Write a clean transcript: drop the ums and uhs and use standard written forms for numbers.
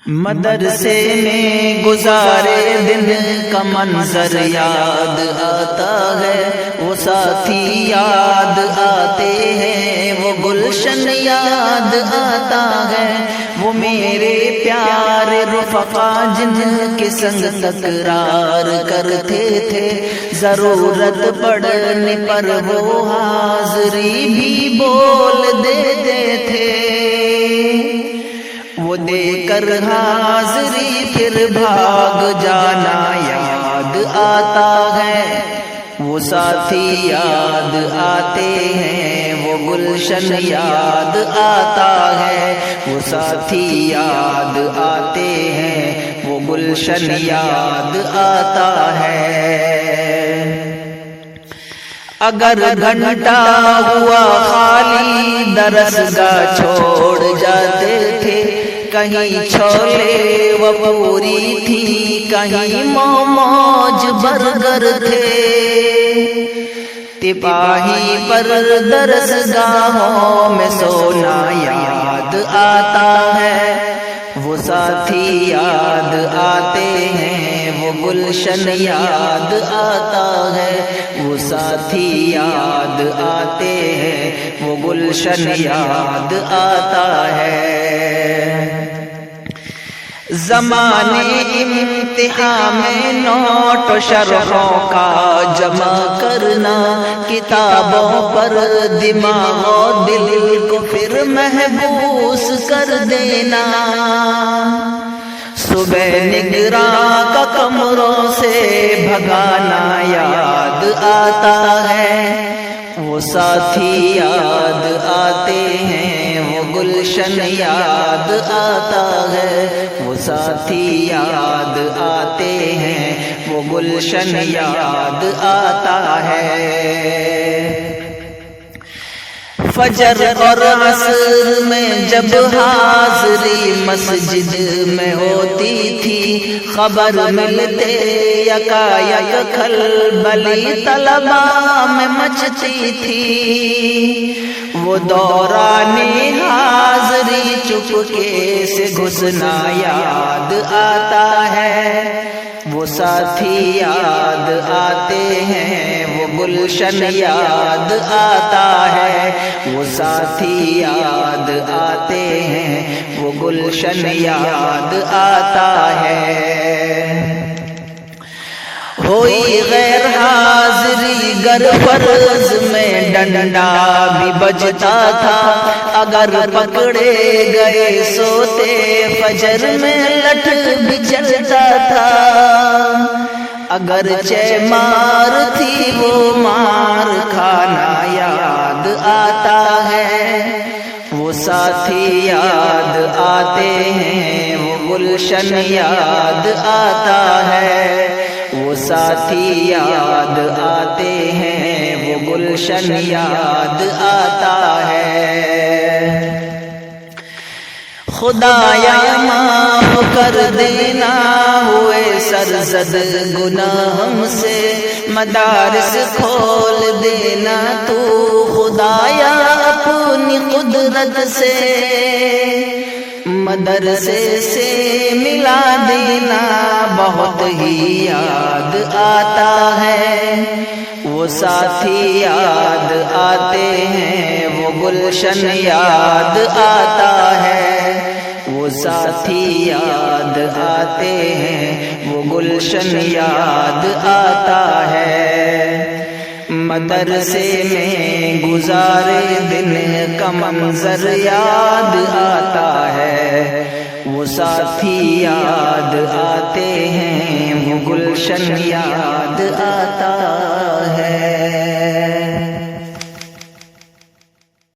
مدرسے میں گزارے دن کا منظر یاد آتا ہے، وہ ساتھی یاد آتے ہیں، وہ گلشن یاد آتا ہے، وہ میرے پیارے رفقا جن کے سنگ تکرار کرتے تھے، ضرورت پڑنے پر وہ حاضری بھی بول دیتے تھے، وہ دے کر حاضری پھر بھاگ جانا یاد آتا ہے، وہ ساتھی یاد آتے ہیں، وہ گلشن یاد آتا ہے، وہ ساتھی یاد آتے ہیں، وہ گلشن یاد آتا ہے۔ اگر گھنٹہ ہوا خالی درسگاہ چھوڑ جاتے تھے، کہیں چھولے و پوری تھی، کہیں موموج برگر تھے، تپاہی پر درسگاہوں میں سونا یاد آتا ہے، وہ ساتھی یاد آتے ہیں، وہ گلشن یاد آتا ہے، وہ ساتھی یاد آتے ہیں، وہ گلشن یاد آتا ہے۔ زمانے امتحان میں نوٹ و شرحوں کا جمع کرنا، کتابوں پر دماغ و دل کو پھر محبوس کر دینا، صبح نگراں کا کمروں سے بھگانا یاد آتا ہے، وہ ساتھی یاد آتے ہیں، وہ گلشن یاد آتا ہے، وہ ساتھی یاد آتے ہیں، وہ گلشن یاد آتا ہے۔ فجر اور عصر میں جب حاضری مسجد میں ہوتی تھی، خبر ملتے یکایک کھلبلی طلباء میں مچتی تھی، وہ دوران حاضری چپکے سے گھسنا یاد آتا ہے، وہ ساتھی یاد آتے ہیں، وہ گلشن یاد آتا ہے، وہ ساتھی یاد آتے ہیں، وہ گلشن یاد آتا ہے۔ ہوئی غیر حاضری گر فرض میں ڈنڈا بھی بجتا تھا، اگر پکڑے گئے سوتے فجر میں لٹ بھی چلتا تھا، اگرچہ مار تھی وہ مار کھانا یاد آتا ہے، وہ ساتھی یاد آتے ہیں، وہ گلشن یاد آتا ہے، وہ ساتھی یاد آتے ہیں، وہ گلشن یاد آتا ہے۔ خدایا معاف کر دینا ہوئے سرزد گناہ ہم سے، مدارس کھول دینا تو خدایا اپنی قدرت سے، مدرسے سے ملا دینا بہت ہی یاد آتا ہے، وہ ساتھی یاد آتے ہیں، وہ گلشن یاد آتا ہے، وہ ساتھی یاد آتے ہیں، وہ گلشن یاد آتا ہے۔ مدرسے میں گزارے دن کا منظر یاد آتا ہے، وہ ساتھی یاد آتے ہیں، وہ گلشن یاد آتا ہے۔